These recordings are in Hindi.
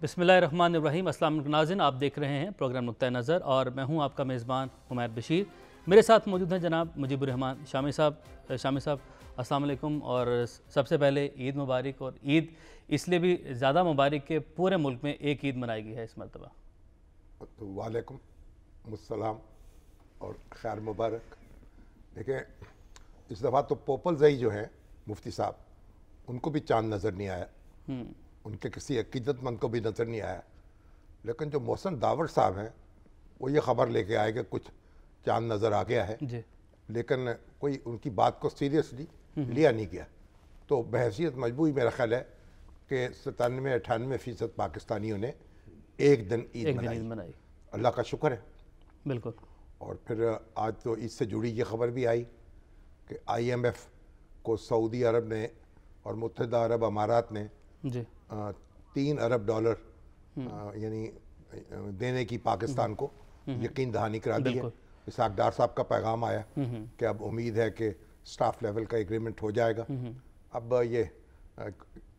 बिस्मिल्लाहिर्रहमानिर्रहीम। अस्सलाम वालेकुम नाज़रीन, आप देख रहे हैं प्रोग्राम नुक्ता नज़र और मैं हूं आपका मेज़बान उमैर बशीर। मेरे साथ मौजूद हैं जनाब मुजीबुर रहमान शामी साहब। शामी साहब अस्सलाम वालेकुम। और सबसे पहले ईद मुबारक। और ईद इसलिए भी ज़्यादा मुबारक कि पूरे मुल्क में एक ईद मनाई गई है इस मरतबा। तो वालेकुम मुस्सलाम और खैर मुबारक। देखिए, इस दफ़ा तो पोपलजई जो है मुफ्ती साहब, उनको भी चांद नज़र नहीं आया, उनके किसी अकीदतमंद को भी नज़र नहीं आया। लेकिन जो मोहसिन दावड़ साहब हैं वो ये ख़बर लेके आए कि कुछ चांद नज़र आ गया है जी। लेकिन कोई उनकी बात को सीरियसली लिया नहीं गया। तो बहैसियत मजबूरी मेरा ख्याल है कि 97-98% पाकिस्तानियों ने एक दिन ईद मनाई। अल्लाह का शुक्र है। बिल्कुल। और फिर आज तो इससे जुड़ी ये खबर भी आई कि IMF को सऊदी अरब ने और मुत्तहिदा अरब अमारात ने जी 3 अरब डॉलर यानी देने की पाकिस्तान को यकीन दहानी करा दी है। इसाक डार साहब का पैगाम आया कि अब उम्मीद है कि स्टाफ लेवल का एग्रीमेंट हो जाएगा। अब ये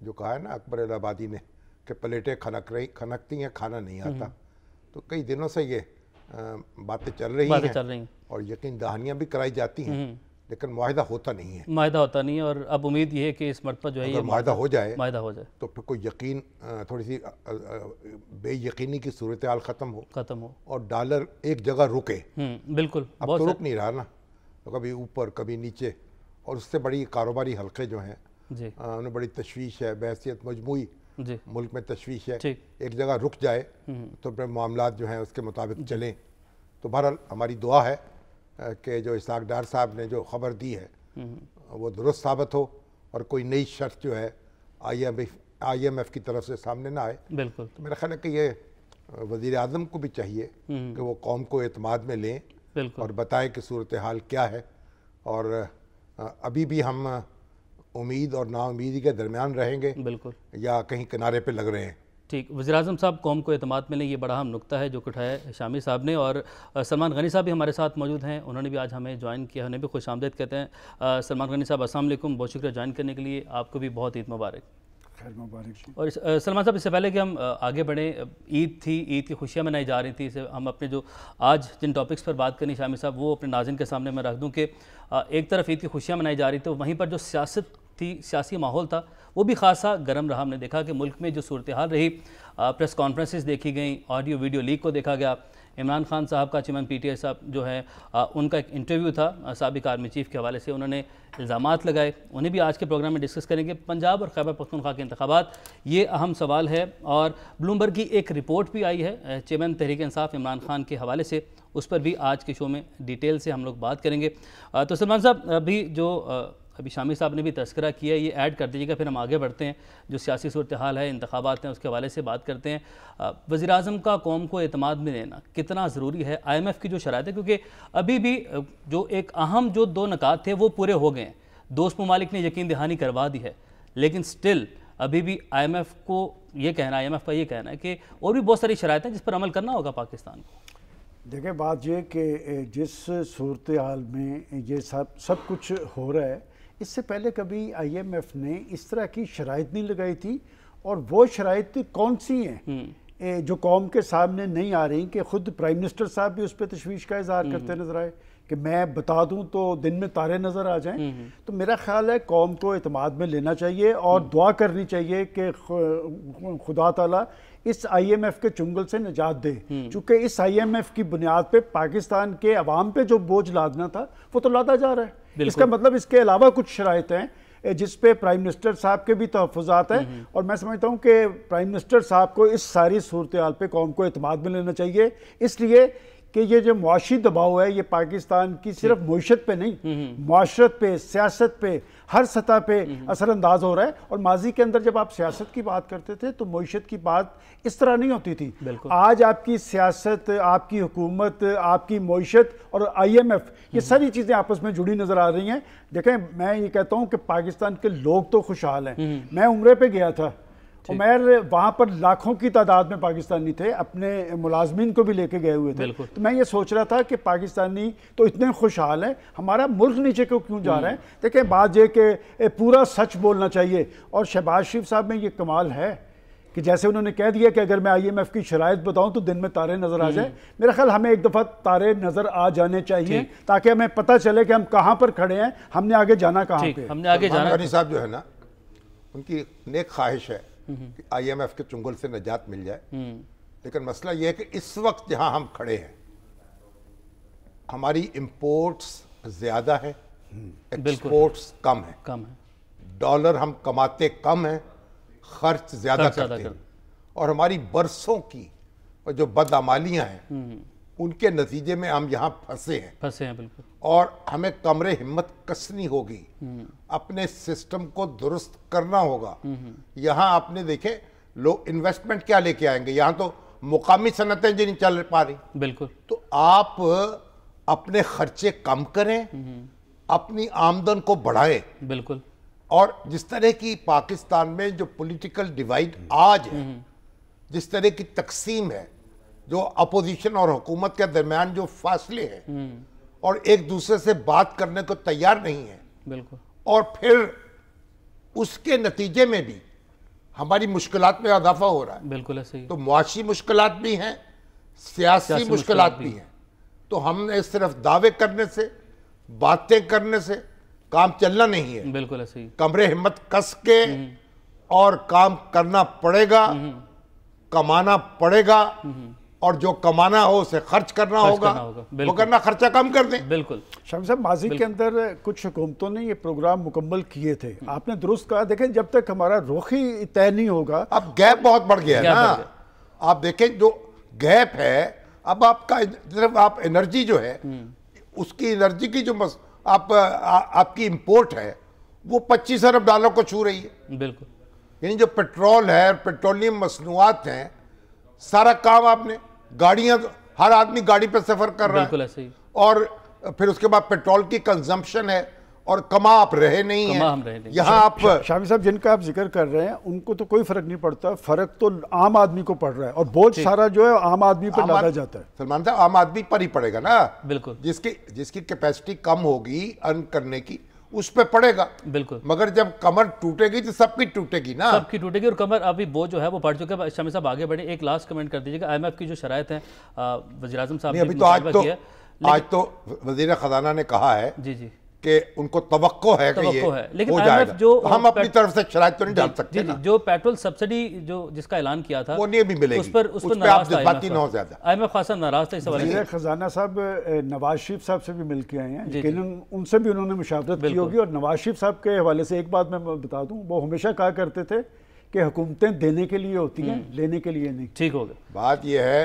जो कहा है ना अकबर इलाहाबादी ने कि प्लेटें खनकती हैं, खाना नहीं आता। तो कई दिनों से ये बातें चल रही हैं और यकीन दहानियाँ भी कराई जाती हैं, लेकिन मुआहिदा होता नहीं है। और अब उम्मीद ये है कि इस मरतबा जो है ये मुआहिदा हो जाए तो फिर कोई यकीन, थोड़ी सी बेयकीनी की सूरत हाल ख़त्म हो और डॉलर एक जगह रुके। बिल्कुल। अब तो रुक नहीं रहा ना, तो कभी ऊपर कभी नीचे, और उससे बड़ी कारोबारी हल्के जो हैं उन्हें बड़ी तशवीश है, बहैसियत मजमूई मुल्क में तशवीश है। एक जगह रुक जाए तो फिर मामलात जो हैं उसके मुताबिक चलें। तो बहरहाल हमारी दुआ है कि जो इसाक डार साहब ने जो ख़बर दी है वो दुरुस्त साबित हो और कोई नई शर्त जो है IMF की तरफ से सामने ना आए। बिल्कुल। तो मेरा ख्याल है कि ये वज़ीर आज़म को भी चाहिए कि वो कौम को एतमाद में लें और बताएं कि सूरत हाल क्या है। और अभी भी हम उम्मीद और नाउमीदी के दरमियान रहेंगे बिल्कुल, या कहीं किनारे पे लग रहे हैं। ठीक। वज़ीर आज़म साहब कौम को एतमाद में लें, ये बड़ा अहम नुक्ता है जो उठाया है शामी साहब ने। और सलमान गनी साहब भी हमारे साथ मौजूद हैं, उन्होंने भी आज हमें ज्वाइन किया, उन्हें भी खुश आमदीद कहते हैं। सलमान गनी साहब अस्सलाम वालेकुम, बहुत शुक्रिया ज्वाइन करने के लिए। आपको भी बहुत ईद मुबारक। खैर मुबारक। और सलमान साहब, इससे पहले कि हम आगे बढ़ें, ईद थी, ईद की खुशियाँ मनाई जा रही थी। इसे हम अपने जो आज जिन टॉपिक्स पर बात करनी शामी साहब, वो अपने नाज़रीन के सामने मैं रख दूँ कि एक तरफ ईद की खुशियाँ मनाई जा रही थी, वहीं पर जो सियासत थी, सियासी माहौल था, वो भी खासा गर्म रहा। हमने देखा कि मुल्क में जो सूरत हाल रही, प्रेस कॉन्फ्रेंसेस देखी गई, ऑडियो वीडियो लीक को देखा गया। इमरान खान साहब का, चेयरमैन PTI साहब जो है, उनका एक इंटरव्यू था साबिक आर्मी चीफ के हवाले से, उन्होंने इल्ज़ामात लगाए, उन्हें भी आज के प्रोग्राम में डिस्कस करेंगे। पंजाब और खैबर पख्तूनख्वा के इंतखाबात, ये अहम सवाल है। और ब्लूमबर्ग की एक रिपोर्ट भी आई है चेयरमैन तहरीक इंसाफ इमरान खान के हवाले से, उस पर भी आज के शो में डिटेल से हम लोग बात करेंगे। तो सलमान साहब, अभी जो अभी शामी साहब ने भी तस्करा किया, ये ऐड कर दीजिएगा, फिर हम आगे बढ़ते हैं। जो सियासी सूरत हाल है, इंतखाबात हैं, उसके हवाले से बात करते हैं। वज़ीर आज़म का कौम को एतमाद में लेना कितना ज़रूरी है, IMF की जो शराइत है, क्योंकि अभी भी जो एक अहम जो 2 नकात थे वो पूरे हो गए हैं। दोस्त ममालिक ने यकीन दहानी करवा दी है, लेकिन स्टिल अभी भी IMF को ये कहना, IMF का ये कहना है कि और भी बहुत सारी शराइत हैं जिस पर अमल करना होगा पाकिस्तान को। देखिए, बात ये कि जिस सूरत हाल में ये सब कुछ हो रहा है, इससे पहले कभी IMF ने इस तरह की शराइत नहीं लगाई थी। और वो शराइत कौन सी हैं जो कौम के सामने नहीं आ रही, कि खुद प्राइम मिनिस्टर साहब भी उस पर तशवीश का इजहार करते नजर आए कि मैं बता दूं तो दिन में तारे नज़र आ जाएं। तो मेरा ख्याल है कौम को एतमाद में लेना चाहिए और दुआ करनी चाहिए कि खुदा ताला इस IMF के चुंगल से निजात दे। चूँकि इस IMF की बुनियाद पे पाकिस्तान के अवाम पे जो बोझ लादना था वो तो लादा जा रहा है। इसका मतलब इसके अलावा कुछ शराइत हैं जिस पे प्राइम मिनिस्टर साहब के भी तहफ़्फ़ुज़ात हैं। और मैं समझता हूँ कि प्राइम मिनिस्टर साहब को इस सारी सूरत हाल पे कौम को एतमाद में लेना चाहिए, इसलिए कि ये जो मुआशी दबाव है ये पाकिस्तान की सिर्फ मईशत पे नहीं, मुआशरत पे, सियासत पे, हर सतह पे असरअंदाज हो रहा है। और माजी के अंदर जब आप सियासत की बात करते थे तो मईशत की बात इस तरह नहीं होती थी। आज आपकी सियासत, आपकी हुकूमत, आपकी मईशत और IMF, ये सारी चीज़ें आपस में जुड़ी नज़र आ रही हैं। देखें, मैं ये कहता हूँ कि पाकिस्तान के लोग तो खुशहाल हैं। मैं उम्रे पे गया था, उमैर वहाँ पर लाखों की तादाद में पाकिस्तानी थे, अपने मुलाजमीन को भी लेके गए हुए थे। तो मैं ये सोच रहा था कि पाकिस्तानी तो इतने खुशहाल हैं, हमारा मुल्क नीचे को क्यों जा रहा है। देखिए, बात ये कि पूरा सच बोलना चाहिए। और शहबाज शरीफ साहब में ये कमाल है कि जैसे उन्होंने कह दिया कि अगर मैं IMF की शराइत बताऊं तो दिन में तारे नजर आ जाए। मेरा ख्याल हमें एक दफा तारे नजर आ जाने चाहिए ताकि हमें पता चले कि हम कहां पर खड़े हैं, हमने आगे जाना कहां पे। हमने आगे जाना। गनी साहब जो है ना, उनकी नेक ख्वाहिश है कि IMF के चुंगल से निजात मिल जाए, लेकिन मसला यह है कि इस वक्त जहां हम खड़े हैं हमारी इंपोर्ट्स ज्यादा है, एक्सपोर्ट्स कम है, डॉलर हम कमाते कम हैं, खर्च ज्यादा करते हैं, और हमारी बरसों की जो बदअमालियां हैं उनके नतीजे में हम यहाँ फंसे हैं बिल्कुल। और हमें कमरे हिम्मत कसनी होगी, अपने सिस्टम को दुरुस्त करना होगा। यहाँ आपने देखे लोग इन्वेस्टमेंट क्या लेके आएंगे, यहाँ तो मुकामी सनतें जो नहीं चल पा रही। बिल्कुल। तो आप अपने खर्चे कम करें, अपनी आमदन को बढ़ाएं। बिल्कुल। और जिस तरह की पाकिस्तान में जो पॉलिटिकल डिवाइड आज है, जिस तरह की तकसीम है, जो अपोजिशन और हुकूमत के दरमियान जो फासले हैं और एक दूसरे से बात करने को तैयार नहीं है, बिल्कुल, और फिर उसके नतीजे में भी हमारी मुश्किलात में इजाफा हो रहा है। बिल्कुल ऐसे ही। तो मुआशी मुश्किलात भी हैं, सियासी मुश्किलात भी हैं। तो हमने सिर्फ दावे करने से, बातें करने से काम चलना नहीं है। बिल्कुल ऐसे ही। कमरे हिम्मत कस के और काम करना पड़ेगा, कमाना पड़ेगा, और जो कमाना हो उसे खर्च करना होगा। वो करना खर्चा कम कर दें। बिल्कुल। शामी साहब, माजी के अंदर कुछ हुकूमतों ने ये प्रोग्राम मुकम्मल किए थे, आपने दुरुस्त कहा। देखें, जब तक हमारा रुख ही तय नहीं होगा, अब गैप बहुत बढ़ गया है ना। आप देखें जो गैप है, अब आपका सिर्फ आप एनर्जी जो है उसकी एनर्जी की जो आपकी इंपोर्ट है वो 25 अरब डॉलर को छू रही है। बिल्कुल। यानी जो पेट्रोल है, पेट्रोलियम मसनूआत हैं, सारा काम आपने, गाड़ियां, हर आदमी गाड़ी पे सफर कर रहा है। बिल्कुल ऐसे ही। और फिर उसके बाद पेट्रोल की कंजम्पशन है, और कमा आप रहे नहीं है यहाँ। आप शामी साहब जिनका आप जिक्र कर रहे हैं उनको तो कोई फर्क नहीं पड़ता, फर्क तो आम आदमी को पड़ रहा है, और बोझ सारा जो है आम आदमी पर लादा जाता है। सलमान साहब, आम आदमी पर ही पड़ेगा ना। बिल्कुल। जिसकी कैपेसिटी कम होगी अर्न करने की, उस पे पड़ेगा। बिल्कुल। मगर जब कमर टूटेगी तो सबकी टूटेगी ना, सबकी टूटेगी। और कमर अभी वो जो है वो पड़ चुका है। शामी साहब आगे बढ़े, एक लास्ट कमेंट कर दीजिएगा। IMF की जो शराइत है, वज़ीर आज़म साहब ने अभी तो आज तो वज़ीर ख़ज़ाना ने कहा है जी कि उनको तवक्को है कि ये लेकिन हो जाएगा। जो हम अपनी तरफ से शराइत तो नहीं डाल सकते ना। जो पेट्रोल सब्सिडी जो जिसका ऐलान किया था वो नहीं भी मिलेगी, उस पर आप जज्बाती न हो ज्यादा। IMF खासा नाराज था इस हवाले से। खजाना साहब नवाज शरीफ साहब से भी मिल के आए हैं, लेकिन उनसे भी उन्होंने मुशावरत की होगी। और नवाज शरीफ साहब के हवाले से एक बात मैं बता दूं, वो हमेशा कहा करते थे कि हुकूमतें देने के लिए होती हैं, लेने के लिए नहीं। ठीक हो गया। बात यह है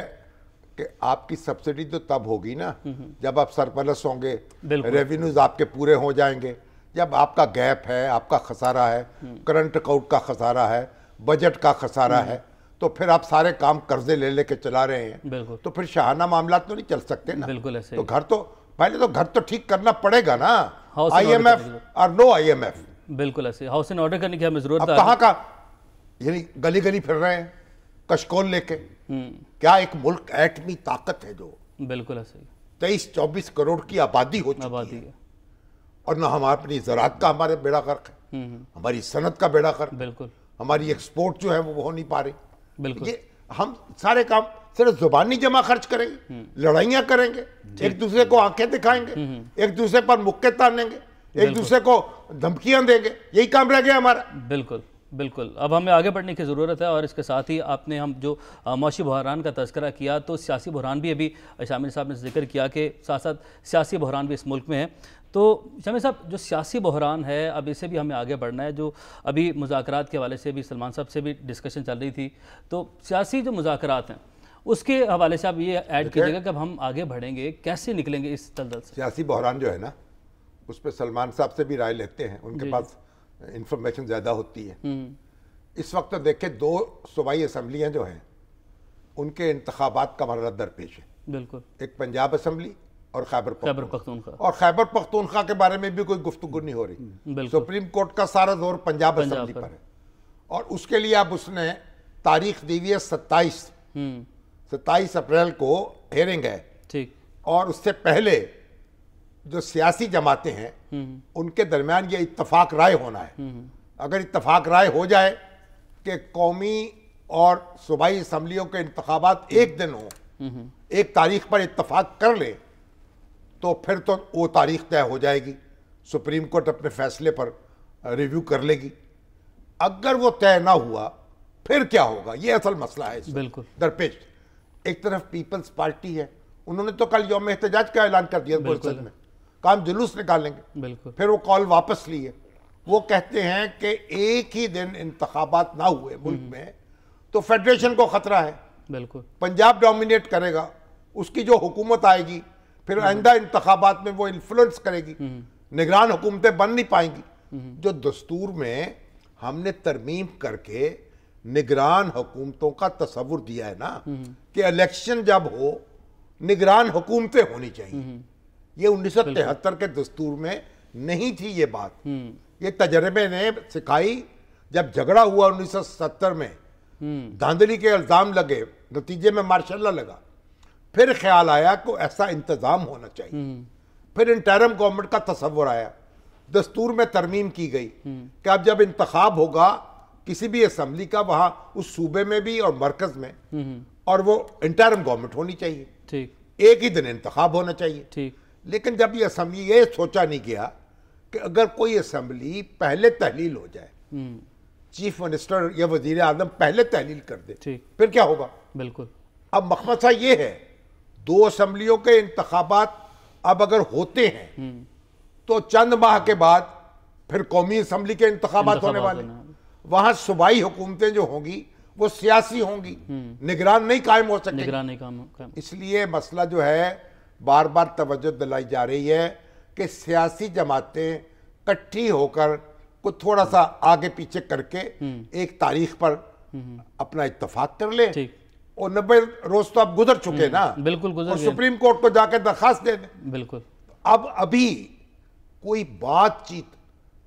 कि आपकी सब्सिडी तो तब होगी ना जब आप सरप्लस होंगे, रेवेन्यूज आपके पूरे हो जाएंगे। जब आपका गैप है, आपका खसारा है, करंट अकाउंट का खसारा है, बजट का खसारा है, तो फिर आप सारे काम कर्जे ले लेके चला रहे हैं, तो फिर शाहाना मामला तो नहीं चल सकते ना। बिल्कुल ऐसे। तो पहले तो घर तो ठीक करना पड़ेगा ना। IMF और नो IMF। बिल्कुल ऐसे। हाउस इन ऑर्डर करने की हमें जरूरत है। कहाँ का, यानी गली गली फिर रहे हैं कशकोल लेके। क्या एक मुल्क एटमी ताकत है जो, बिल्कुल ऐसे, 23-24 करोड़ की आबादी हो चुकी है, और ना हमारे अपनी ज़राअत का हमारे बेड़ा गर्क है, हमारी सनत का बेड़ा गर्क, बिल्कुल, हमारी एक्सपोर्ट जो है वो हो नहीं पा रही। बिल्कुल। ये हम सारे काम सिर्फ जुबानी जमा खर्च करेंगे, लड़ाइयाँ करेंगे, एक दूसरे को आंखें दिखाएंगे, एक दूसरे पर मुक्के तानेंगे, एक दूसरे को धमकियां देंगे, यही काम रह गया हमारा। बिल्कुल बिल्कुल। अब हमें आगे बढ़ने की ज़रूरत है। और इसके साथ ही आपने हम जो मौशी बहरान का तज़किरा किया, तो सियासी बहरान भी अभी शामिल साहब ने जिक्र किया कि साथ साथ सियासी बहरान भी इस मुल्क में है। तो शामिल साहब, जो सियासी बहरान है, अब इससे भी हमें आगे बढ़ना है। जो अभी मुज़ाकरात के हवाले से भी सलमान साहब से भी डिस्कशन चल रही थी, तो सियासी जो मुज़ाकरात हैं उसके हवाले से आप ये ऐड कीजिएगा कि अब हम आगे बढ़ेंगे, कैसे निकलेंगे इस दलदल से। सियासी बहरान जो है ना, उस पर सलमान साहब से भी राय लेते हैं, उनके पास इंफॉर्मेशन ज़्यादा होती है। इस वक्त तो देखें 2 सूबाई असम्बलियाँ जो हैं उनके इंतखाबात का मरहला दरपेश है। बिल्कुल। एक पंजाब असम्बली और खैबर पख्तूनख्वा। और खैबर पख्तूनख्वा के बारे में भी कोई गुफ्तगू नहीं हो रही। सुप्रीम कोर्ट का सारा जोर पंजाब असम्बली पर है, और उसके लिए अब उसने तारीख दी हुई है 27 अप्रैल को हेयरिंग है। ठीक। और उससे पहले जो सियासी जमातें हैं उनके दरमियान ये इत्तफाक राय होना है। अगर इत्तफाक राय हो जाए कि कौमी और सूबाई असम्बलियों के इंतखाबात एक दिन हो, एक तारीख पर इत्तफाक कर ले, तो फिर तो वो तारीख तय हो जाएगी, सुप्रीम कोर्ट अपने फैसले पर रिव्यू कर लेगी। अगर वो तय ना हुआ फिर क्या होगा, ये असल मसला है। बिल्कुल दरपेश एक तरफ पीपल्स पार्टी है, उन्होंने तो कल यौम एहतजाज का ऐलान कर दिया परिषद में, काम जुलूस निकालेंगे। बिल्कुल फिर वो कॉल वापस लिए। वो कहते हैं कि एक ही दिन इंतखाबात ना हुए मुल्क में तो फेडरेशन को खतरा है, बिल्कुल पंजाब डोमिनेट करेगा, उसकी जो हुकूमत आएगी फिर आइंदा इंतखाबात में वो इन्फ्लुएंस करेगी, निगरान हुकूमतें बन नहीं पाएंगी। जो दस्तूर में हमने तरमीम करके निगरान हुकूमतों का तस्वुर दिया है ना कि इलेक्शन जब हो निगरान हुकूमतें होनी चाहिए, ये 1973 के दस्तूर में नहीं थी ये बात। ये तजर्बे ने सिखाई। जब झगड़ा हुआ 1970 में, धांधली के इल्जाम लगे, नतीजे में मार्शल लॉ लगा, फिर ख्याल आया कि ऐसा इंतजाम होना चाहिए। फिर इंटरिम गवर्नमेंट का तस्वुर आया, दस्तूर में तरमीम की गई कि अब जब इंतखाब होगा किसी भी असम्बली का, वहां उस सूबे में भी और मरकज में, और वो इंटरिम गवर्नमेंट होनी चाहिए, ठीक, एक ही दिन इंतखाब होना चाहिए। ठीक। लेकिन जब ये असम्बली, ये सोचा नहीं गया कि अगर कोई असम्बली पहले तहलील हो जाए, चीफ मिनिस्टर या वजीर आजम पहले तहलील कर दे, ठीक, फिर क्या होगा। बिल्कुल अब मखमसा ये है, दो असम्बलियों के इंतखाबात अब अगर होते हैं तो चंद माह के बाद फिर कौमी असम्बली के इंतखाबात होने वाले, वहां सूबाई हुकूमतें जो होंगी वो सियासी होंगी, निगरान नहीं कायम हो सकेंगी, निगरान नहीं काम। इसलिए मसला जो है बार बार तवज्जो दिलाई जा रही है कि सियासी जमातें इकट्ठी होकर को थोड़ा सा आगे पीछे करके एक तारीख पर अपना इत्तफाक कर ले, और 90 रोज तो अब गुजर चुके ना, बिल्कुल गुजर और गए। सुप्रीम कोर्ट को जाकर दरखास्त दे दें। बिल्कुल अब अभी कोई बातचीत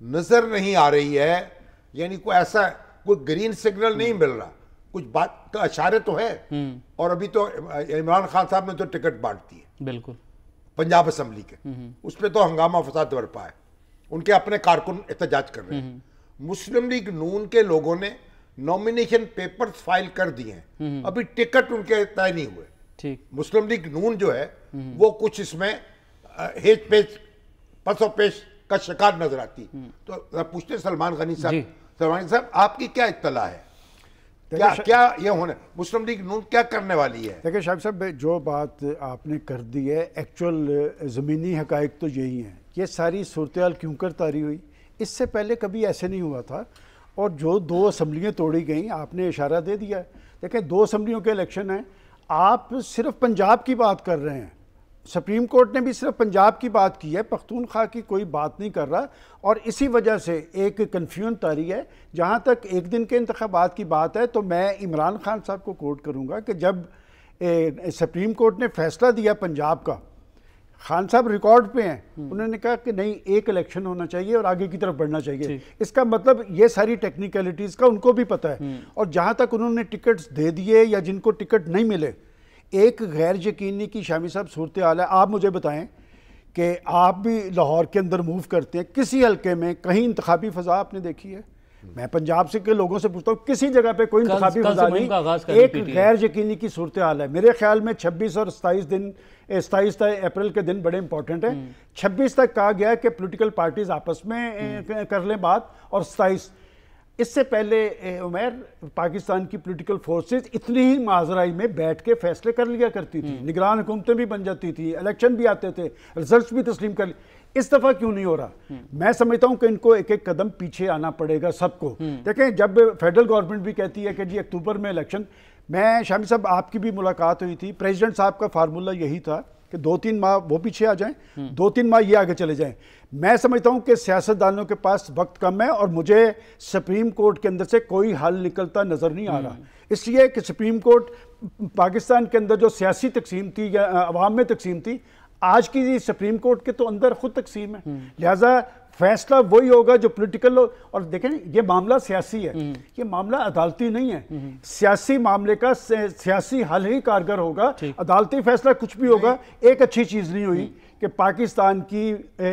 नजर नहीं आ रही है, यानी कोई ऐसा कोई ग्रीन सिग्नल नहीं मिल रहा, कुछ बात का इशारे तो है। और अभी तो इमरान खान साहब ने तो टिकट बांट दी है बिल्कुल पंजाब असम्बली के, उस पर तो हंगामा फसाद बरपा है, उनके अपने कारकुन एहतजाज कर रहे हैं। मुस्लिम लीग नून के लोगों ने नॉमिनेशन पेपर्स फाइल कर दिए हैं, अभी टिकट उनके तय नहीं हुए। ठीक, मुस्लिम लीग नून जो है वो कुछ इसमें हेज पेश पसोपेश का शिकार नजर आती। तो पूछते सलमान गनी साहब, सलमान साहब आपकी क्या इत्तला है, क्या ये होने, मुस्लिम लीग नून क्या करने वाली है? देखिए शाहिद साहब, जो बात आपने कर दी है, एक्चुअल ज़मीनी हकाइक तो यही हैं। ये सारी सूरत क्यों कर तारी हुई, इससे पहले कभी ऐसे नहीं हुआ था। और जो दो असम्बलियाँ तोड़ी गई, आपने इशारा दे दिया। देखें, दो असम्बलियों के इलेक्शन हैं, आप सिर्फ पंजाब की बात कर रहे हैं, सुप्रीम कोर्ट ने भी सिर्फ पंजाब की बात की है, पख्तूनख्वा की कोई बात नहीं कर रहा। और इसी वजह से एक कन्फ्यूजन तारी है। जहाँ तक एक दिन के इंतखाबात की बात है, तो मैं इमरान खान साहब को कोट करूँगा कि जब सुप्रीम कोर्ट ने फैसला दिया पंजाब का, खान साहब रिकॉर्ड पे हैं, उन्होंने कहा कि नहीं, एक इलेक्शन होना चाहिए और आगे की तरफ बढ़ना चाहिए। इसका मतलब ये सारी टेक्निकलिटीज़ का उनको भी पता है। और जहाँ तक उन्होंने टिकट्स दे दिए या जिनको टिकट नहीं मिले, एक गैर यकीनी की शामी साहब सूरत हाल है। आप मुझे बताएं कि आप भी लाहौर के अंदर मूव करते हैं, किसी हल्के में कहीं इंतखाबी फ़ज़ा आपने देखी है? मैं पंजाब से के लोगों से पूछता हूँ, किसी जगह पे कोई इंतखाबी फ़ज़ा नहीं, एक गैर यकीनी की सूरत हाल है। मेरे ख्याल में 26 और 27 अप्रैल के दिन बड़े इंपॉर्टेंट है। 26 तक कहा गया कि पॉलिटिकल पार्टीज आपस में कर लें बात, और 27 इससे पहले उमर पाकिस्तान की पॉलिटिकल फोर्सेस इतनी ही माजराई में बैठ के फैसले कर लिया करती थी, निगरान हुकूमतें भी बन जाती थी, इलेक्शन भी आते थे, रिजल्ट्स भी तस्लीम कर। इस दफ़ा क्यों नहीं हो रहा? मैं समझता हूं कि इनको एक एक कदम पीछे आना पड़ेगा सबको। देखें, जब फेडरल गवर्नमेंट भी कहती है कि जी अक्टूबर में इलेक्शन, मैं शामी साहब आपकी भी मुलाकात हुई थी, प्रेसिडेंट साहब का फार्मूला यही था कि 2-3 माह वो पीछे आ जाएं, 2-3 माह ये आगे चले जाएं। मैं समझता हूं कि सियासतदानों के पास वक्त कम है, और मुझे सुप्रीम कोर्ट के अंदर से कोई हल निकलता नज़र नहीं आ रहा। इसलिए कि सुप्रीम कोर्ट पाकिस्तान के अंदर जो सियासी तकसीम थी या अवाम में तकसीम थी, आज की सुप्रीम कोर्ट के तो अंदर खुद तकसीम है। लिहाजा फैसला वही होगा जो पॉलिटिकल। और देखें, ये मामला सियासी है, ये मामला अदालती नहीं है। सियासी मामले का सियासी हल ही कारगर होगा, अदालती फैसला कुछ भी होगा। एक अच्छी चीज़ नहीं हुई कि पाकिस्तान की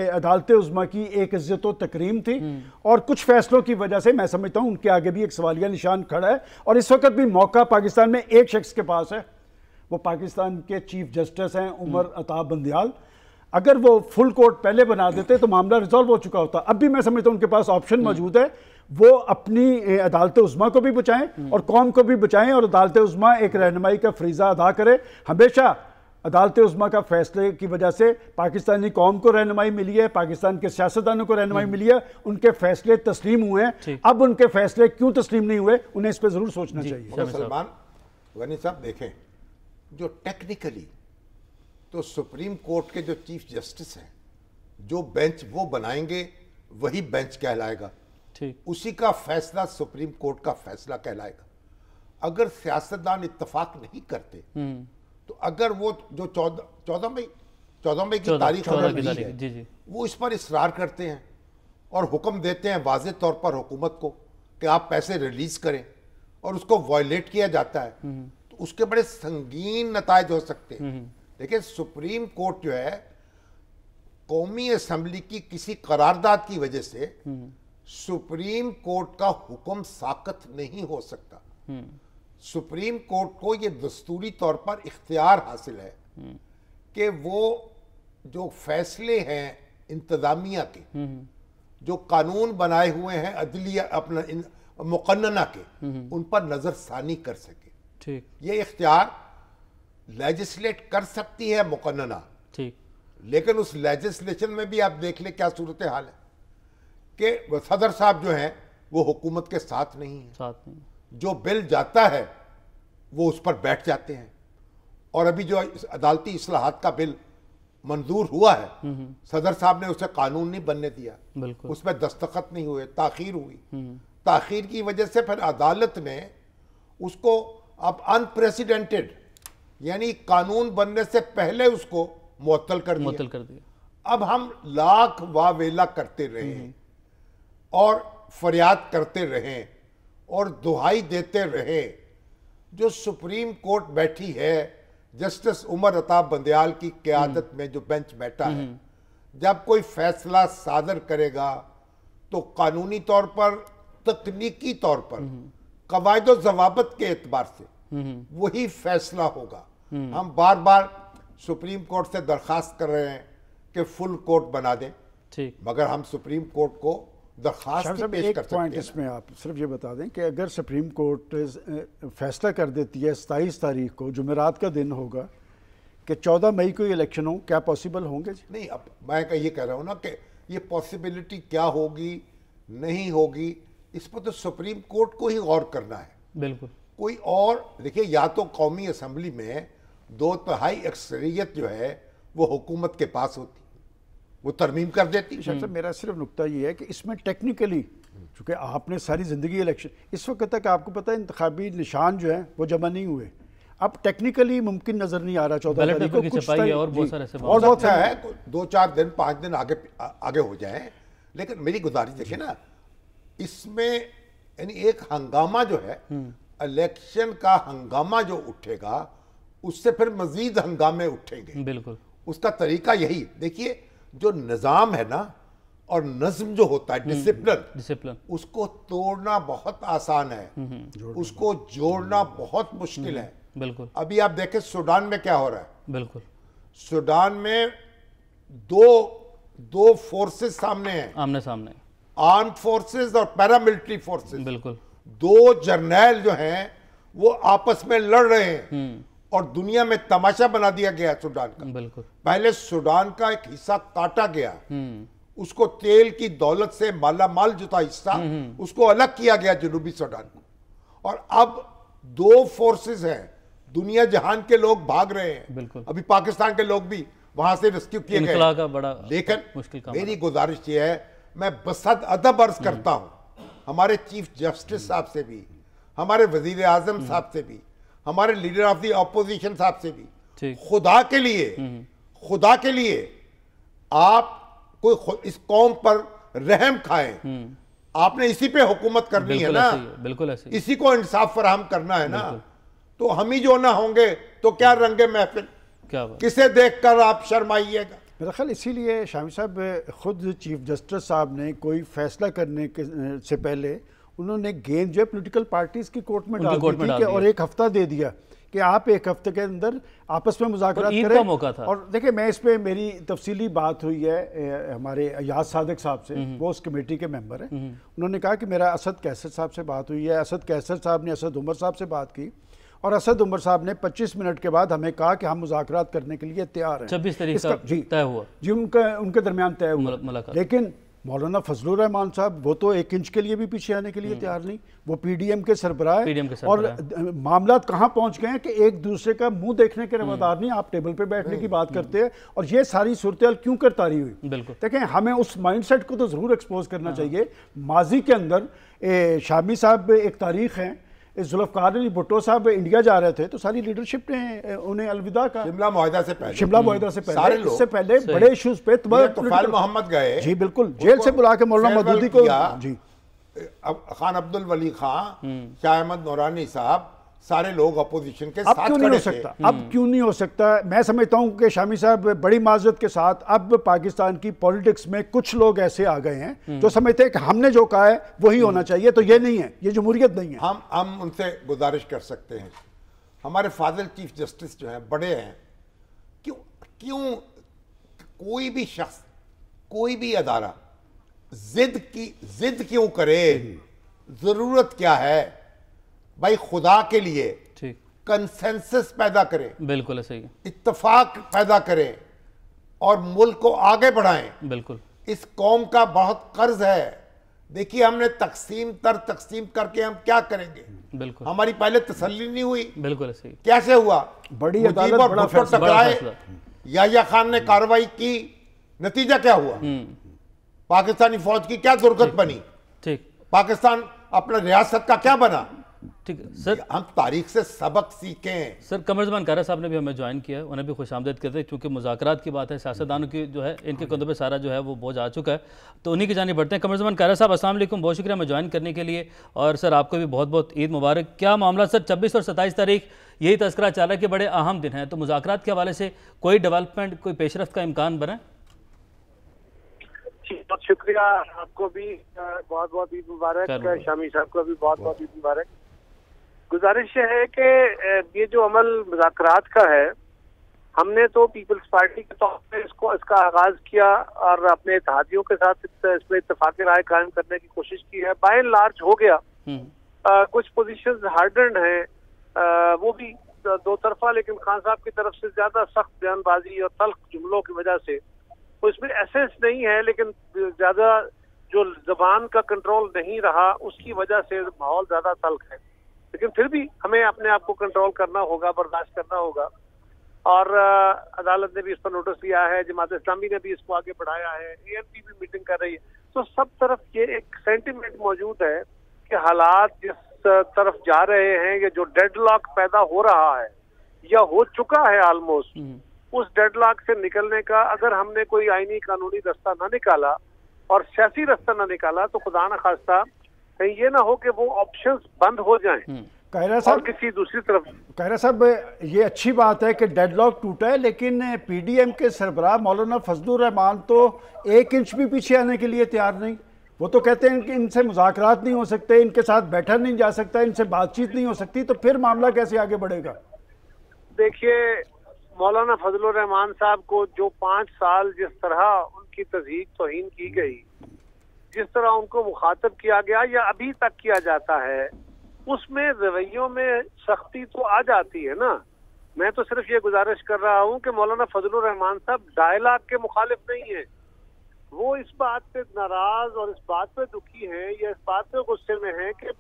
अदालत उज़्मा की एक इज्जत व तकरीम थी और कुछ फैसलों की वजह से मैं समझता हूँ उनके आगे भी एक सवालिया निशान खड़ा है। और इस वक्त भी मौका पाकिस्तान में एक शख्स के पास है, वो पाकिस्तान के चीफ जस्टिस हैं उमर अताब बंदियाल। अगर वो फुल कोर्ट पहले बना देते तो मामला रिजॉल्व हो चुका होता। अब भी मैं समझता हूँ उनके पास ऑप्शन मौजूद है, वो अपनी अदालत उज़्मा को भी बचाएं और कौम को भी बचाएं और अदालत उज़्मा एक रहनुमाई का फरीज़ा अदा करे। हमेशा अदालत उज़्मा का फैसले की वजह से पाकिस्तानी कौम को रहनुमाई मिली है, पाकिस्तान के सियासतदानों को रहनुमाई मिली है, उनके फैसले तस्लीम हुए हैं। अब उनके फैसले क्यों तस्लीम नहीं हुए, उन्हें इस पर ज़रूर सोचना चाहिए। सलमान गनी साहब देखें, जो टेक्निकली तो सुप्रीम कोर्ट के जो चीफ जस्टिस हैं, जो बेंच वो बनाएंगे वही बेंच कहलाएगा, ठीक, उसी का फैसला सुप्रीम कोर्ट का फैसला कहलाएगा। अगर सियासतदान इत्तेफाक नहीं करते तो अगर वो जो 14 मई की तारीख है वो इस पर इसरार करते हैं और हुक्म देते हैं वाज़े तौर पर हुकूमत को कि आप पैसे रिलीज करें और उसको वायलेट किया जाता है, तो उसके बड़े संगीन नतायज हो सकते हैं। देखिए, सुप्रीम कोर्ट जो है कौमी असम्बली की किसी करारदाद की वजह से सुप्रीम कोर्ट का हुक्म साकत नहीं हो सकता। सुप्रीम कोर्ट को यह दस्तूरी तौर पर इख्तियार हासिल है कि वो जो फैसले हैं इंतजामिया के, जो कानून बनाए हुए हैं अदलिया अपना मुकन्नना के, उन पर नजरसानी कर सके। ठीक, ये इख्तियार लेजिस्लेट कर सकती है मुकन्नना, ठीक, लेकिन उस लेजिस्लेशन में भी आप देख ले क्या सूरत हाल है कि सदर साहब जो हैं वो हुकूमत के साथ नहीं है, साथ नहीं, जो बिल जाता है वो उस पर बैठ जाते हैं। और अभी जो अदालती इस्लाहात का बिल मंजूर हुआ है, सदर साहब ने उसे कानून नहीं बनने दिया, बिल्कुल, उसमें दस्तखत नहीं हुए, ताखीर हुई। ताखीर की वजह से फिर अदालत ने उसको अब अनप्रेसिडेंटेड यानी कानून बनने से पहले उसको मुअत्तल कर दिया। अब हम लाख वावेला करते रहे और फरियाद करते रहे और दुहाई देते रहे, जो सुप्रीम कोर्ट बैठी है जस्टिस उमर अताब बंदियाल की क़यादत में जो बेंच बैठा है, जब कोई फैसला सादर करेगा तो कानूनी तौर पर, तकनीकी तौर पर, कवायद व ज़वाबित के एतबार से वही फैसला होगा। हम बार बार सुप्रीम कोर्ट से दरखास्त कर रहे हैं कि फुल कोर्ट बना दें, ठीक, मगर हम सुप्रीम कोर्ट को दरखास्त पेश कर सकते हैं। इसमें आप सिर्फ ये बता दें कि अगर सुप्रीम कोर्ट फैसला कर देती है 27 तारीख को, जुमेरात का दिन होगा, कि 14 मई को इलेक्शन हो, क्या पॉसिबल होंगे? नहीं, अब मैं ये कह रहा हूँ ना कि ये पॉसिबिलिटी क्या होगी नहीं होगी, इस पर तो सुप्रीम कोर्ट को ही गौर करना है। बिल्कुल, कोई और देखिए, या तो कौमी असम्बली में 2/3 अक्सरियत जो है वो हुकूमत के पास होती, वो तरमीम कर देती। शायद मेरा सिर्फ नुक्ता ये है कि इसमें टेक्निकली, चूँकि आपने सारी ज़िंदगी इलेक्शन, इस वक्त तक आपको पता है इंतखाबी निशान जो है वो जमा नहीं हुए, अब टेक्निकली मुमकिन नज़र नहीं आ रहा 14 तारीख को कुछ और बहुत सारे और बहुत सा है, 2-4 दिन 5 दिन आगे हो जाए। लेकिन मेरी गुजारिश देखिए ना, इसमें यानी एक हंगामा जो है, इलेक्शन का हंगामा जो उठेगा उससे फिर मजीद हंगामे उठेंगे। बिल्कुल, उसका तरीका यही, देखिए जो निज़ाम है ना और नज्म जो होता है, डिसिप्लिन, उसको तोड़ना बहुत आसान है, उसको जोड़ना बहुत मुश्किल है। बिल्कुल, अभी आप देखें सूडान में क्या हो रहा है। बिल्कुल, सूडान में दो फोर्सेस सामने हैं, आमने सामने, आर्म्ड फोर्सेस और पैरामिलिट्री फोर्सेस। बिल्कुल, 2 जर्नैल जो हैं वो आपस में लड़ रहे हैं और दुनिया में तमाशा बना दिया गया सूडान का। बिल्कुल, पहले सूडान का एक हिस्सा काटा गया, उसको तेल की दौलत से माला माल जो था हिस्सा, उसको अलग किया गया जनूबी सूडान को, और अब 2 फोर्सेस हैं, दुनिया जहान के लोग भाग रहे हैं। बिल्कुल, अभी पाकिस्तान के लोग भी वहां से रेस्क्यू किए गए, का बड़ा लेकिन मुश्किल काम। मेरी गुजारिश ये है, मैं बसद अदब अर्ज करता हूं हमारे चीफ जस्टिस साहब से भी, हमारे वजीर आजम साहब से भी, हमारे लीडर ऑफ द ऑपोजिशन साहब से भी, खुदा के लिए आप कोई इस कौम पर रहम खाएं। आपने इसी पे हुकूमत करनी है ना, बिल्कुल ऐसे, इसी को इंसाफ फराहम करना है ना, तो हम ही जो ना होंगे तो क्या रंगे महफिल, क्या किसे देखकर आप शर्माइएगा। मेरा ख्याल इसीलिए शामी साहब खुद चीफ जस्टिस साहब ने कोई फैसला करने के से पहले उन्होंने गेंद जो है पोलिटिकल पार्टीज की कोर्ट में डाल दी थी और एक हफ्ता दे दिया कि आप एक हफ्ते के अंदर आपस में मुज़ाकरात करें। मौका था। और देखिए, मैं इस पे मेरी तफसीली बात हुई है हमारे याद सादिक साहब से, वो उस कमेटी के मेंबर हैं। उन्होंने कहा कि मेरा असद कैसर साहब से बात हुई है, असद कैसर साहब ने असद उमर साहब से बात की और असद उमर साहब ने 25 मिनट के बाद हमें कहा कि हम मुज़ाकरात करने के लिए तैयार हैं। 26 तारीख का जी तय हुआ जी, उनके दरमियान तय हुआ। लेकिन मौलाना फजलुर रहमान साहब वो तो 1 इंच के लिए भी पीछे आने के लिए तैयार नहीं। वो पीडीएम के सरबराह है और मामला कहाँ पहुंच गए हैं कि एक दूसरे का मुंह देखने के रवादार नहीं, आप टेबल पे बैठने की बात करते हैं। और ये सारी सूरत क्यों कर तारी हुई? देखें, हमें उस माइंडसेट को तो जरूर एक्सपोज करना चाहिए। माजी के अंदर शामी साहब एक तारीख है, जुल्फ़िकार अली भुट्टो साहब इंडिया जा रहे थे तो सारी लीडरशिप ने उन्हें अलविदा कहा। शिमला मुआहदा से पहले इससे पहले बड़े इश्यूज पे तौफीक मोहम्मद गए, जी बिल्कुल, जेल से बुला के मौलाना मदूदी को, जी खान अब्दुल वली खान, शाह अहमद नूरानी साहब, सारे लोग अपोजिशन के अब साथ क्यों नहीं हो सकता? अब क्यों नहीं हो सकता? मैं समझता हूं कि शामी साहब बड़ी माजरत के साथ अब पाकिस्तान की पॉलिटिक्स में कुछ लोग ऐसे आ गए हैं जो समझते हैं कि हमने जो कहा है वही होना चाहिए। तो ये नहीं है, ये जमहूरियत नहीं है। हम उनसे गुजारिश कर सकते हैं, हमारे फाजिल चीफ जस्टिस जो हैं बड़े हैं, क्यों कोई भी शख्स, कोई भी अदारा जिद क्यों करे? जरूरत क्या है भाई? खुदा के लिए कंसेंसस पैदा करें, बिल्कुल सही, इत्तेफाक पैदा करें और मुल्क को आगे बढ़ाएं। बिल्कुल, इस कौम का बहुत कर्ज है। देखिए, हमने तकसीम करके हम क्या करेंगे? बिल्कुल, हमारी पहले तसल्ली नहीं हुई। बिल्कुल सही, कैसे हुआ? बड़ी अदालत और भुट्टो टकराए, याह्या खान ने कार्रवाई की, नतीजा क्या हुआ? पाकिस्तानी फौज की क्या दुर्गत बनी? ठीक, पाकिस्तान अपना रियासत का क्या बना? ठीक है सर, हम तारीख से सबक सीखें। सर, कमरजमान कारा साहब ने भी हमें ज्वाइन किया है, उन्हें भी खुशामदीद करते हैं, क्योंकि मुज़ाकरात की बात है, सियासतदानों की जो है इनके कंधों पे सारा जो है वो बोझ आ चुका है, तो उन्हीं की जानिब बढ़ते हैं। कमरजमान कारा साहब, अस्सलाम वालेकुम, बहुत शुक्रिया हमें ज्वाइन करने के लिए। और सर, आपको भी बहुत बहुत ईद मुबारक। क्या मामला सर, 26 और 27 तारीख यही तस्करा चल रहा है कि बड़े अहम दिन हैं, तो मुज़ाकरात के हवाले से कोई डेवलपमेंट, कोई पेशरफ्त का इम्कान बना? बहुत शुक्रिया, आपको भी बहुत बहुत ईद मुबारक, शामी साहब को भी बहुत बहुत ईद मुबारक। गुजारिश है कि ये जो अमल मुज़ाकरात का है, हमने तो पीपल्स पार्टी के तौर पे इसका आगाज किया और अपने इत्तेहादियों के साथ इसमें इत्तेफाक राय कायम करने की कोशिश की है। बाय एंड लार्ज हो गया। कुछ पोजीशंस हार्डन हैं, वो भी दो तरफा, लेकिन खान साहब की तरफ से ज्यादा सख्त बयानबाजी और तल्ख जुमलों की वजह से तो इसमें एसेंस नहीं है, लेकिन ज्यादा जो जबान का कंट्रोल नहीं रहा उसकी वजह से माहौल ज्यादा तल्ख है। लेकिन फिर भी हमें अपने आप को कंट्रोल करना होगा, बर्दाश्त करना होगा। और अदालत ने भी इस पर नोटिस लिया है, जमात इस्लामी ने भी इसको आगे बढ़ाया है, एएनपी भी मीटिंग कर रही है। तो सब तरफ ये एक सेंटिमेंट मौजूद है कि हालात जिस तरफ जा रहे हैं, ये जो डेडलॉक पैदा हो रहा है या हो चुका है ऑलमोस्ट, उस डेडलॉक से निकलने का अगर हमने कोई आईनी कानूनी रास्ता ना निकाला और सियासी रास्ता ना निकाला, तो खुदा न खास्ता कहीं ये ना हो कि वो ऑप्शंस बंद हो जाएं कायरा साहब किसी दूसरी तरफ। कायरा साहब, ये अच्छी बात है कि डेडलॉक टूटा है, लेकिन पीडीएम के सरबराह मौलाना फजलुर रहमान तो 1 इंच भी पीछे आने के लिए तैयार नहीं। वो तो कहते हैं कि इनसे मुज़ाकरात नहीं हो सकते, इनके साथ बैठा नहीं जा सकता, इनसे बातचीत नहीं हो सकती, तो फिर मामला कैसे आगे बढ़ेगा? देखिए, मौलाना फजलुर रहमान साहब को जो 5 साल जिस तरह उनकी तज़हीक तौहीन की गई, जिस तरह उनको मुखातब किया गया या अभी तक किया जाता है, उसमें रवैयों में सख्ती तो आ जाती है ना। मैं तो सिर्फ ये गुजारिश कर रहा हूँ कि मौलाना फजलुर रहमान साहब डायलॉग के मुखालिफ नहीं है। वो इस बात पे नाराज और इस बात पे दुखी हैं या इस बात पे गुस्से में हैं कि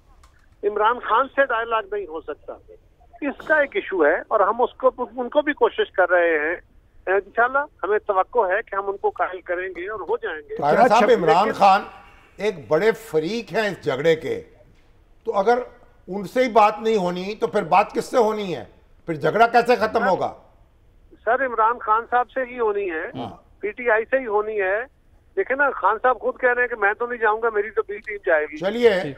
इमरान खान से डायलॉग नहीं हो सकता। इसका एक इशू है और हम उनको भी कोशिश कर रहे हैं। इंशाल्लाह हमें तवक्को है कि हम उनको कायल करेंगे और हो जाएंगे। साहब, इमरान खान एक बड़े फरीक हैं इस झगड़े के, तो अगर उनसे ही बात नहीं होनी तो फिर बात किससे होनी है? फिर झगड़ा कैसे खत्म होगा? सर, इमरान खान साहब से ही होनी है, पीटीआई से ही होनी है। देखिए ना, खान साहब खुद कह रहे हैं कि मैं तो नहीं जाऊंगा, मेरी तो बी टीम जाएगी। चलिए,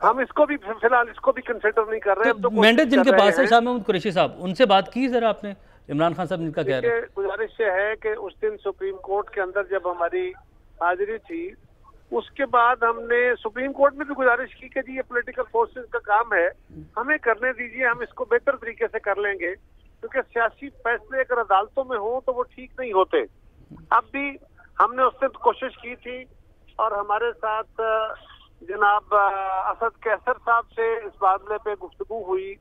हम इसको भी फिलहाल इसको भी कंसिडर नहीं कर रहे हैं। तो मैंडेट जिनके पास है शाह महमूद कुरैशी साहब, उनसे बात की जरा आपने? इमरान खान साहब इनका कह रहे हैं। गुजारिश ये है कि उस दिन सुप्रीम कोर्ट के अंदर जब हमारी हाजिरी थी, उसके बाद हमने सुप्रीम कोर्ट में भी गुजारिश की कि जी ये पॉलिटिकल फोर्सेस का काम है, हमें करने दीजिए, हम इसको बेहतर तरीके से कर लेंगे, क्योंकि सियासी फैसले अगर अदालतों में हो तो वो ठीक नहीं होते। अब भी हमने उससे कोशिश की थी और हमारे साथ जनाब असद कैसर साहब से इस मामले पे गुफ्तगू हुई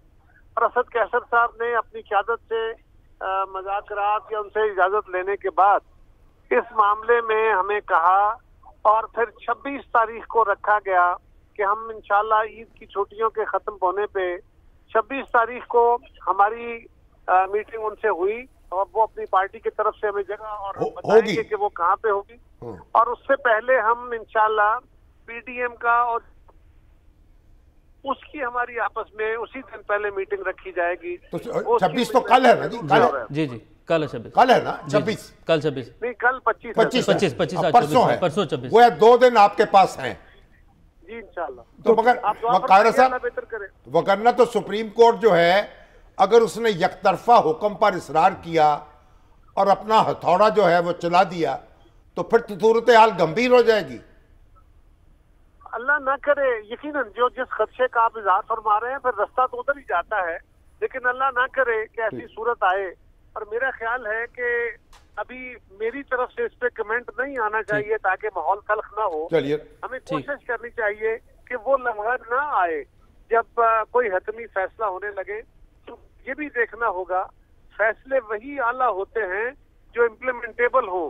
और असद कैसर साहब ने अपनी क़यादत से मुज़ाकरात या उनसे इजाज़त लेने के बाद इस मामले में हमें कहा और फिर 26 तारीख को रखा गया कि हम इंशाल्लाह ईद की छुट्टियों के ख़त्म होने पे 26 तारीख को हमारी मीटिंग उनसे हुई और वो अपनी पार्टी की तरफ से हमें जगह और बताएंगे कि वो कहाँ पे होगी। और उससे पहले हम इंशाल्लाह पीडीएम का और उसकी हमारी आपस में उसी दिन पहले मीटिंग रखी जाएगी। तो 26 तो कल है ना जी? कल है जी जी, कल है 26, कल है ना 26? कल 26 नहीं, कल 25 परसों है, परसों 26। वो है, 2 दिन आपके पास हैं जी इंशाल्लाह। तो मगर कायरा साहब, वगरना तो सुप्रीम कोर्ट जो है अगर उसने यकतरफा हुक्म पर इसरार किया और अपना हथौड़ा जो है वो चला दिया तो फिर सूरत हाल गंभीर हो जाएगी। अल्लाह ना करे, यकीनन जो जिस खदशे का आप इजहार फरमा रहे हैं फिर रास्ता तो उधर ही जाता है, लेकिन अल्लाह ना करे कि ऐसी सूरत आए। और मेरा ख्याल है कि अभी मेरी तरफ से इस पे कमेंट नहीं आना चाहिए ताकि माहौल तल्ख ना हो। हमें कोशिश करनी चाहिए कि वो लम्हा ना आए जब कोई हतमी फैसला होने लगे। तो ये भी देखना होगा फैसले वही आला होते हैं जो इम्प्लीमेंटेबल हो।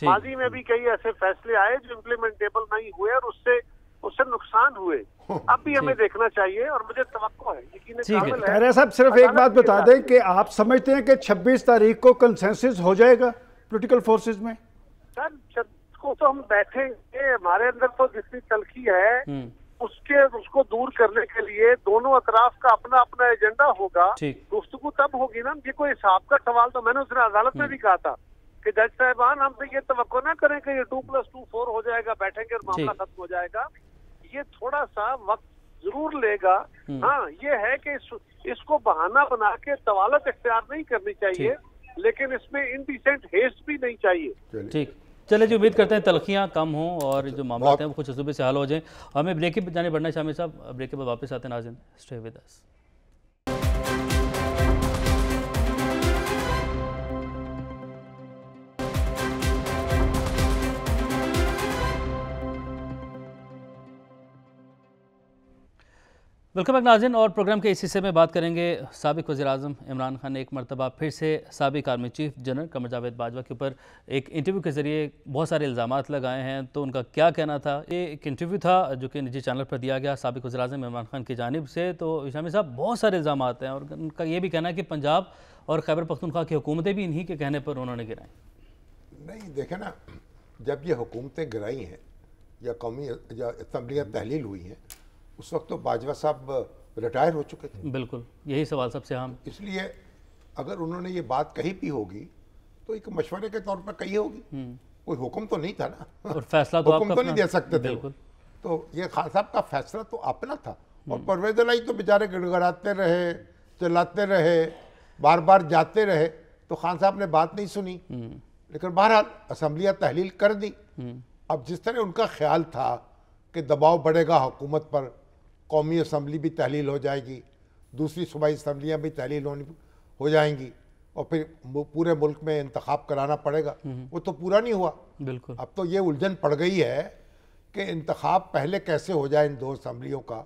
माजी में भी कई ऐसे फैसले आए जो इम्प्लीमेंटेबल नहीं हुए और उससे नुकसान हुए। अब भी हमें देखना चाहिए और मुझे तवक्को है, यकीन है। खैरा साहब सिर्फ एक बात बता दें कि आप समझते हैं कि 26 तारीख को कंसेंसस हो जाएगा पॉलिटिकल फोर्सेस में? सर को तो हम बैठेंगे, हमारे अंदर तो जितनी तलखी है उसको दूर करने के लिए दोनों अतराफ का अपना अपना एजेंडा होगा। गुफ्तगू तब होगी ना, ये कोई हिसाब का सवाल तो मैंने उसने अदालत में भी कहा था कि जज साहिबान हमसे ये तवक्को ना करें कि ये 2+2 4 हो जाएगा, बैठेंगे और मामला खत्म हो जाएगा। ये थोड़ा सा वक्त जरूर लेगा। हाँ, ये है कि इसको बहाना बना के तवालत इख्तियार नहीं करनी चाहिए, लेकिन इसमें इनडिसेंट हेस्ट भी नहीं चाहिए। ठीक, चले जी, उम्मीद करते हैं तलखियाँ कम हों और जो मामला हैं वो कुछ असूबे से हल हो जाएं। हमें ब्रेक के जाने बढ़ना है शामिर साहब, ब्रेक के बाद वापस आते हैं। नाज़रीन, stay with us. Welcome back नाज़रीन, और प्रोग्राम के इस हिस्से में बात करेंगे साबिक वज़ीर-ए-आज़म इमरान खान ने एक मरतबा फिर से साबिक army chief general Qamar Javed Bajwa के ऊपर एक इंटरव्यू के ज़रिए बहुत सारे इल्ज़ामात लगाए हैं। तो उनका क्या कहना था? ये एक इंटरव्यू था जो कि निजी चैनल पर दिया गया साबिक वज़ीर-ए-आज़म इमरान खान की जानिब से। तो शामिर साहब, बहुत सारे इल्ज़ामात हैं और उनका ये भी कहना है कि पंजाब और खैबर पख्तूनख्वा की हुकूमतें भी इन्हीं के कहने पर उन्होंने गिराई। नहीं, देखे ना, जब ये हुकूमतें गिराई हैं या कौमी या असम्बलियाँ तहलील हुई हैं, उस वक्त तो बाजवा साहब रिटायर हो चुके थे। बिल्कुल, यही सवाल सबसे अहम। इसलिए अगर उन्होंने ये बात कही भी होगी तो एक मशवरे के तौर पर कही होगी, कोई हुक्म तो नहीं था ना, और फैसला तो हुक्म तो नहीं दे सकते थे। तो ये खान साहब का फैसला तो अपना था और परवेज़ इलाही तो बेचारे गिड़गड़ाते रहे, चिल्लाते रहे, बार बार जाते रहे, तो खान साहब ने बात नहीं सुनी। लेकिन बहरहाल असम्बलियाँ तहलील कर दी। अब जिस तरह उनका ख्याल था कि दबाव बढ़ेगा हुकूमत पर, कौमी असम्बली भी तहलील हो जाएगी, दूसरी सूबाई असम्बलियाँ भी तहलील हो जाएंगी और फिर पूरे मुल्क में इंतखाब कराना पड़ेगा, वो तो पूरा नहीं हुआ। बिल्कुल, अब तो ये उलझन पड़ गई है कि इंतखाब पहले कैसे हो जाए इन 2 असम्बलियों का।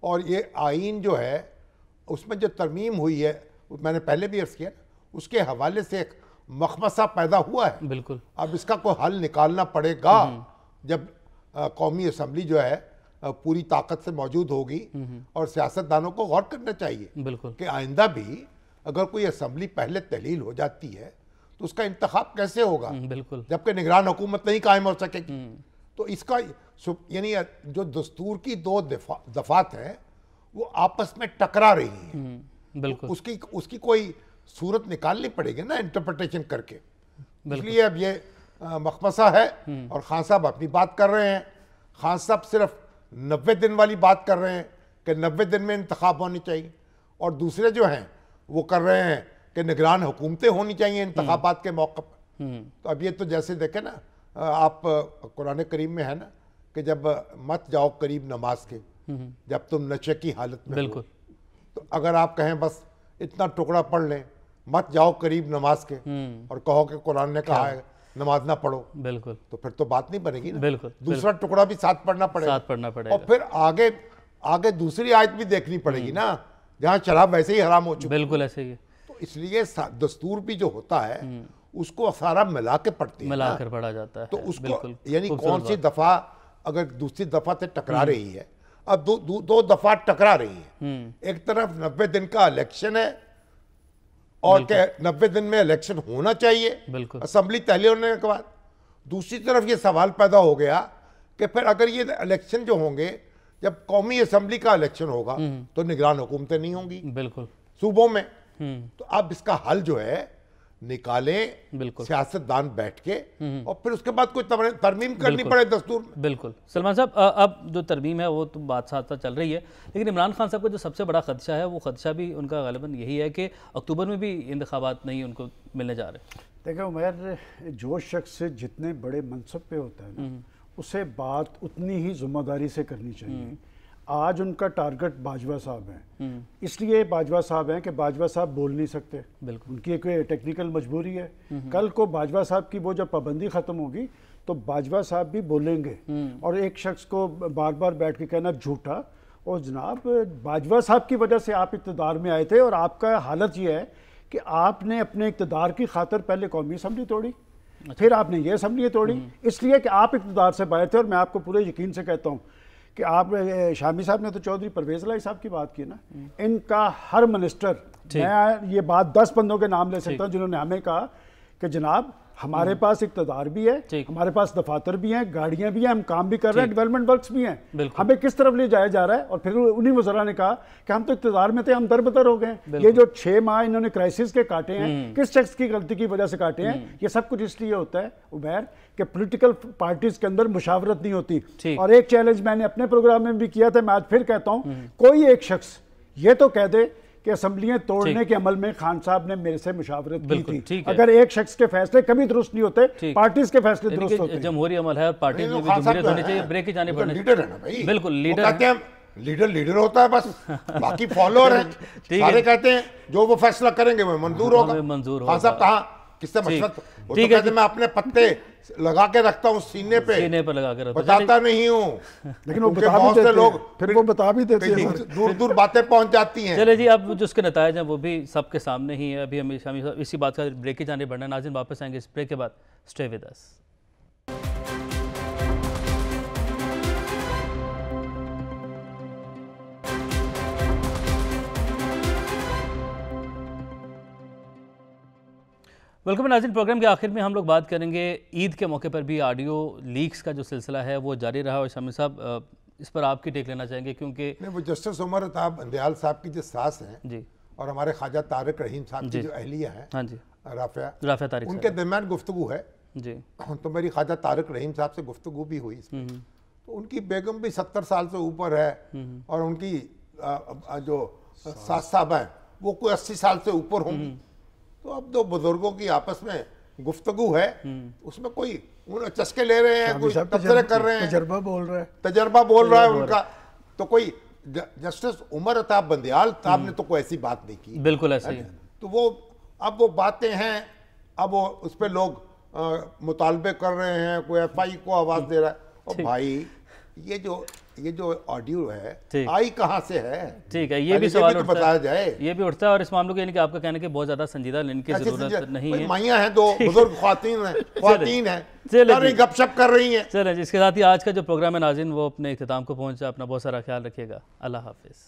और ये आइन जो है उसमें जो तरमीम हुई है, मैंने पहले भी अर्ज़ किया, उसके हवाले से एक मखमसा पैदा हुआ है। बिल्कुल, अब इसका कोई हल निकालना पड़ेगा जब कौमी असम्बली जो है पूरी ताकत से मौजूद होगी। और सियासतदानों को गौर करना चाहिए बिल्कुल कि आइंदा भी अगर कोई असम्बली पहले तहलील हो जाती है तो उसका इंतखाब कैसे होगा, बिल्कुल, जबकि निगरान हुकूमत नहीं कायम हो सकेगी। तो इसका यानी जो दस्तूर की 2 दफात हैं वो आपस में टकरा रही हैं। बिल्कुल, उसकी कोई सूरत निकालनी पड़ेगी ना इंटरप्रिटेशन करके। इसलिए अब ये मखमसा है और खान साहब अपनी बात कर रहे हैं। खान साहब सिर्फ 90 दिन वाली बात कर रहे हैं कि 90 दिन में इंतखाब होनी चाहिए, और दूसरे जो हैं वो कर रहे हैं कि निगरान हुकूमतें होनी चाहिए इंतखाबात के मौके पर। तो अब ये तो जैसे देखें ना, आप कुरान करीम में है ना कि जब मत जाओ करीब नमाज के जब तुम नशे की हालत में हो, तो अगर आप कहें बस इतना टुकड़ा पढ़ लें, मत जाओ करीब नमाज के, और कहो कि कुरान ने कहा है नमाज ना पढ़ो, बिल्कुल, तो फिर तो बात नहीं बनेगी ना। बिल्कुल, दूसरा टुकड़ा भी साथ पढ़ना पड़ेगा, और फिर आगे दूसरी आयत भी देखनी पड़ेगी ना, जहाँ शराब वैसे ही हराम हो चुकी। बिल्कुल ऐसे ही। तो इसलिए दस्तूर भी जो होता है उसको सारा मिला के पढ़ती है, मिला कर पढ़ा जाता है। तो उसको यानी कौन सी दफा अगर दूसरी दफा से टकरा रही है, अब दो दफा टकरा रही है। एक तरफ 90 दिन का इलेक्शन है और क्या 90 दिन में इलेक्शन होना चाहिए असेंबली तहलील होने के बाद। दूसरी तरफ ये सवाल पैदा हो गया कि फिर अगर ये इलेक्शन जो होंगे, जब कौमी असेंबली का इलेक्शन होगा तो निगरान हुकूमतें नहीं होंगी बिल्कुल सूबों में। तो अब इसका हल जो है निकालें सियासतदान बैठ के, और फिर उसके बाद कोई तरमीम करनी पड़े दस्तूर में। बिल्कुल सलमान साहब, अब जो तरमीम है वो तो बात साथ साथ चल रही है, लेकिन इमरान खान साहब का जो सबसे बड़ा खदशा है वो खदशा भी उनका गालिबन यही है कि अक्टूबर में भी इंतखाबात नहीं उनको मिलने जा रहे। देखिए उमर, जो शख्स जितने बड़े मनसब पे होता है ना, उसे बात उतनी ही जिम्मेदारी से करनी चाहिए। आज उनका टारगेट बाजवा साहब हैं, इसलिए बाजवा साहब हैं कि बाजवा साहब बोल नहीं सकते, उनकी एक टेक्निकल मजबूरी है। कल को बाजवा साहब की वो जब पाबंदी ख़त्म होगी तो बाजवा साहब भी बोलेंगे, और एक शख्स को बार बार बैठ के कहना झूठा। और जनाब, बाजवा साहब की वजह से आप इक़्तिदार में आए थे, और आपका हालत ये है कि आपने अपने इक़्तिदार की खातर पहले कौमी असम्बली तोड़ी, फिर आपने ये असम्बली तोड़ी, इसलिए कि आप इक़्तिदार से बाहर थे। और मैं आपको पूरे यकीन से कहता हूँ कि आप, शामी साहब ने तो चौधरी परवेज़ लाई साहब की बात की ना, इनका हर मिनिस्टर, मैं ये बात 10 बंदों के नाम ले सकता हूँ जिन्होंने हमें कहा कि जनाब हमारे पास इक़्तिदार भी है, हमारे पास दफातर भी हैं, गाड़ियां भी हैं, हम काम भी कर रहे हैं, डेवलपमेंट वर्क्स भी हैं, हमें किस तरफ ले जाया जा रहा है। और फिर उन्हीं वज़रा ने कहा कि हम तो इक़्तिदार में थे, हम दरबदर हो गए। ये जो 6 माह इन्होंने क्राइसिस के काटे हैं, किस शख्स की गलती की वजह से काटे हैं? ये सब कुछ इसलिए होता है उमैर कि पॉलिटिकल पार्टीज के अंदर मुशावरत नहीं होती। और एक चैलेंज मैंने अपने प्रोग्राम में भी किया था, मैं आज फिर कहता हूँ, कोई एक शख्स ये तो कह दे कि असम्बलियां तोड़ने के अमल में खान साहब ने मेरे से मुशावरत की थी। अगर एक शख्स के फैसले कभी दुरुस्त नहीं होते, पार्टीज के फैसले दुरुस्त होते हैं। जमहूरी अमल है और पार्टी में भी जमहूरियत होनी चाहिए, ब्रेक ही जाने पड़ने। लीडर है ना भाई, बिल्कुल लीडर, लीडर होता है बस, बाकी फॉलोअर है। सारे कहते हैं जो वो फैसला करेंगे वो मंजूर होगा। खान साहब कहा किससे मशवरत, वो तो कहते मैं अपने पत्ते लगा के रखता हूँ सीने पे लगा के बताता नहीं हूँ, लेकिन वो बहुत से लोग फिर वो बता भी देते हैं, दूर दूर बातें पहुंच जाती हैं। चले जी, अब जो उसके नतायज हैं वो भी सबके सामने ही है। अभी हमें इसी बात का ब्रेक की जाने बढ़ना। नाज़रीन वापस आएंगे इस ब्रेक के बाद, स्टे विद अस। वेलकम नाज़रीन, प्रोग्राम के आखिर में हम लोग बात करेंगे ईद के मौके पर भी ऑडियो लीक्स का जो सिलसिला है वो जारी रहा। और शामिल साहब, इस पर आपकी टेक लेना चाहेंगे, क्योंकि वो जस्टिस उमर अताब बंदियाल साहब की जो सास हैं जी, और हमारे ख्वाजा तारिक रहीम साहब की जो अहलिया हैं, हाँ जी, राफिया तारिक, उनके दरमियान गुफ्तगू है जी। तो मेरी ख्वाजा तारिक रहीम साहब से गुफ्तगू भी हुई, तो उनकी बेगम भी 70 साल से ऊपर है, और उनकी जो सास साहब हैं वो कोई 80 साल से ऊपर होंगी। तो अब दो बुजुर्गों की आपस में गुफ्तगू है, उसमें कोई चस्के ले रहे हैं, कोई तबसरे कर रहे हैं, तजर्बा बोल रहा है उनका। तो कोई जस्टिस उमर अताब बंदियाल साहब ने तो कोई ऐसी बात नहीं की, बिल्कुल ऐसे ही। तो वो अब वो बातें हैं, अब वो उस पर लोग मुतालबे कर रहे हैं, कोई FI को आवाज दे रहा है। और भाई ये जो ऑडियो है आई कहाँ से है? ठीक है, ये भी सवाल तो बताया जाए, ये भी उठता है। और इस मामले को यानी कि आपका कहना कि बहुत ज्यादा संजीदा लेने की जरूरत नहीं है। माइयां हैं, दो बुजुर्ग ख्वातीन हैं, गपशप कर रही हैं। चले, जिसके साथ ही आज का जो प्रोग्राम है नाज़रीन वो अपने इख्तिताम को पहुंचा। अपना बहुत सारा ख्याल रखिएगा। अल्लाह हाफिज़।